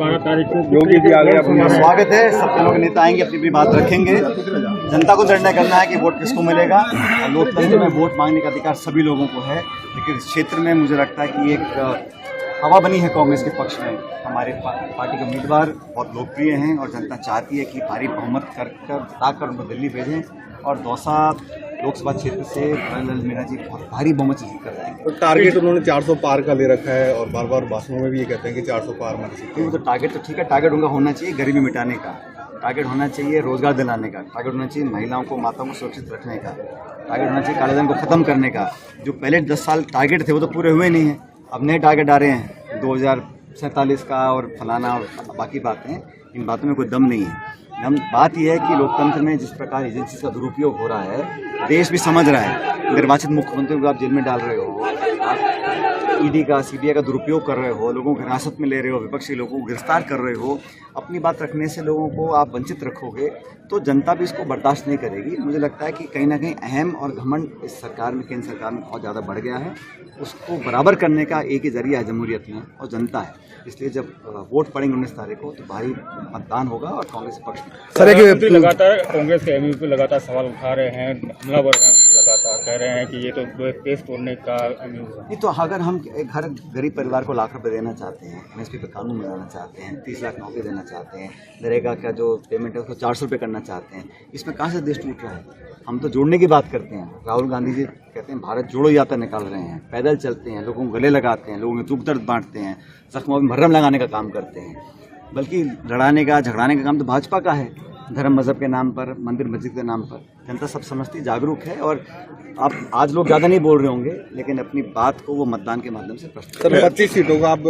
12 तारीख को योगी जी आ गए अपने स्वागत है। सब लोग नेता आएंगे, अपनी अपनी बात रखेंगे। जनता को निर्णय करना है कि वोट किसको मिलेगा। और लोकतंत्र में वोट मांगने का अधिकार सभी लोगों को है, लेकिन इस क्षेत्र में मुझे लगता है कि एक हवा बनी है कांग्रेस के पक्ष में। हमारे पार्टी के उम्मीदवार बहुत लोकप्रिय हैं और जनता चाहती है कि भारी बहुमत बताकर उनको दिल्ली भेजें और दौसा लोकसभा क्षेत्र से लाल मीणा जी बहुत भारी बहुमत से जीत कर जाएंगे। तो टारगेट उन्होंने 400 पार का ले रखा है और बार बार भाषणों में भी ये कहते हैं कि 400 पार मार सकते वो तो टारगेट तो ठीक है, टारगेट उनका होना चाहिए गरीबी मिटाने का, टारगेट होना चाहिए रोजगार दिलाने का, टारगेट होना चाहिए महिलाओं को माताओं को सुरक्षित रखने का, टारगेट होना चाहिए कालेधन को खत्म करने का। जो पहले 10 साल टारगेट थे वो तो पूरे हुए नहीं हैं, अब नए टारगेट आ रहे हैं 2047 का और फलाना और बाकी बातें। इन बातों में कोई दम नहीं है। बात यह है कि लोकतंत्र में जिस प्रकार एजेंसी का दुरुपयोग हो रहा है, देश भी समझ रहा है। निर्वाचित मुख्यमंत्री को आप जेल में डाल रहे हो, आप ईडी का सीबीआई का दुरुपयोग कर रहे हो, लोगों को हिरासत में ले रहे हो, विपक्षी लोगों को गिरफ्तार कर रहे हो, अपनी बात रखने से लोगों को आप वंचित रखोगे तो जनता भी इसको बर्दाश्त नहीं करेगी। मुझे लगता है कि कहीं ना कहीं अहम और घमंड इस सरकार में, केंद्र सरकार में बहुत ज़्यादा बढ़ गया है। उसको बराबर करने का एक ही जरिया है जमहूरियत में और जनता है। इसलिए जब वोट पड़ेंगे 19 तारीख को तो भारी मतदान होगा और कांग्रेस पक्ष में। सर लगातार कांग्रेस के एमयू पे लगातार सवाल उठा रहे हैं, हमलावर हैं, लगातार कह रहे हैं कि ये तो केस तोड़ने का एमयू है। नहीं तो अगर हम एक हर गरीब परिवार को लाख रुपए देना चाहते हैं, एमएसपी पे कानून बनाना चाहते हैं, 30 लाख नौकरी देना चाहते हैं, नरेगा का जो पेमेंट है उसको 400 रुपये करना चाहते हैं, इसमें कहाँ से देश टूट रहा है? हम तो जोड़ने की बात करते हैं। राहुल गांधी जी कहते हैं भारत जोड़ो यात्रा निकाल रहे हैं, पैदल चलते हैं, लोगों को गले लगाते हैं, लोगों में दुख दर्द बांटते हैं, जख्मों में मरहम लगाने का काम करते हैं। बल्कि लड़ाने का झगड़ाने का काम तो भाजपा का है, धर्म मजहब के नाम पर, मंदिर मस्जिद के नाम पर। जनता सब समझती, जागरूक है। और आप आज लोग ज़्यादा नहीं बोल रहे होंगे, लेकिन अपनी बात को वो मतदान के माध्यम से प्रस्तुत। सर 25 सीटों का आप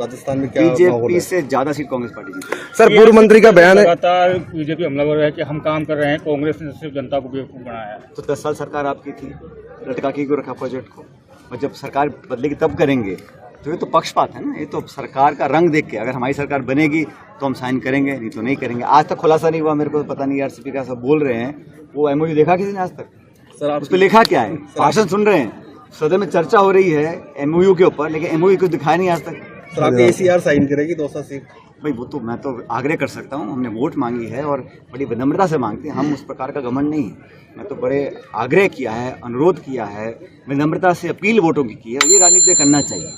राजस्थान में क्या बीजेपी से ज़्यादा सीट कांग्रेस पार्टी जीती। सर पूर्व मंत्री का बयान है, लगातार बीजेपी हमलावर है कि हम काम कर रहे हैं, कांग्रेस ने सिर्फ जनता को बेवकूफ़ बनाया है। तो 10 साल सरकार आपकी थी, लटका के क्यों रखा प्रोजेक्ट को? और जब सरकार बदलेगी तब करेंगे। तो ये तो पक्षपात है ना, ये तो सरकार का रंग देख के। अगर हमारी सरकार बनेगी तो हम साइन करेंगे, नहीं तो नहीं करेंगे। आज तक खुलासा नहीं हुआ, मेरे को पता नहीं आरसीपी का सब बोल रहे हैं। वो एमओयू देखा किसी ने आज तक? सर आप उस पर लिखा क्या है? भाषण सुन रहे हैं, सदन में चर्चा हो रही है एमओयू के ऊपर, लेकिन एमओयू को दिखाया नहीं आज तक। सर आप ACR साइन करेगी 200 सीट? भाई वो तो मैं तो आग्रह कर सकता हूँ, हमने वोट मांगी है और बड़ी विनम्रता से मांगते हैं। हम उस प्रकार का घमंड नहीं है। मैं तो बड़े आग्रह किया है, अनुरोध किया है, विनम्रता से अपील वोटों की है। ये राजनीति करना चाहिए,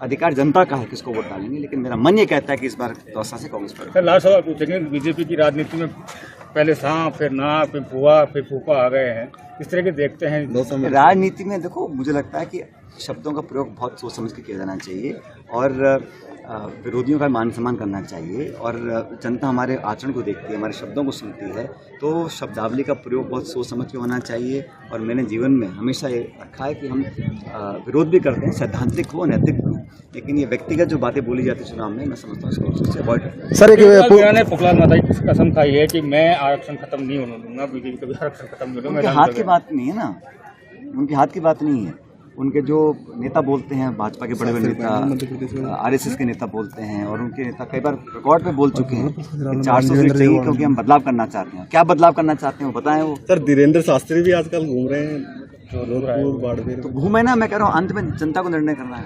अधिकार जनता का है किसको वोट डालेंगे। लेकिन मेरा मन ये कहता है कि इस बार दौसा से कांग्रेस पर। सर लास्ट सवाल पूछेंगे, बीजेपी की राजनीति में पहले सांप, फिर नाक, फिर बुआ, फिर फूफा आ गए हैं, इस तरह के देखते हैं राजनीति में? देखो, मुझे लगता है कि शब्दों का प्रयोग बहुत सोच समझ के किया जाना चाहिए और विरोधियों का मान सम्मान करना चाहिए। और जनता हमारे आचरण को देखती है, हमारे शब्दों को सुनती है, तो शब्दावली का प्रयोग बहुत सोच समझ के होना चाहिए। और मैंने जीवन में हमेशा ये रखा है कि हम विरोध भी करते हैं, सैद्धांतिक हो, नैतिक हो, लेकिन ये व्यक्तिगत जो बातें बोली जाती चुनाव में, मैं समझता हूँ इसको अवॉइड करना। सर एक पुखलाल माता की कसम खाई है कि मैं आरक्षण खत्म नहीं होने दूंगा, बीजेपी कभी आरक्षण खत्म नहीं होगा। उनके हाथ की बात नहीं है ना, उनके हाथ की बात नहीं है। उनके जो नेता बोलते हैं, भाजपा के बड़े बड़े नेता, आरएसएस के नेता बोलते हैं, और उनके नेता कई बार रिकॉर्ड पे बोल चुके हैं 400 सीट चाहिए क्योंकि हम बदलाव करना चाहते हैं। क्या बदलाव करना चाहते हैं वो बताएं। वो सर धीरेन्द्र शास्त्री भी आजकल घूम रहे हैं जोधपुर, बाड़मेर। तो घूमे ना, मैं कह रहा हूँ अंत में जनता को निर्णय करना है।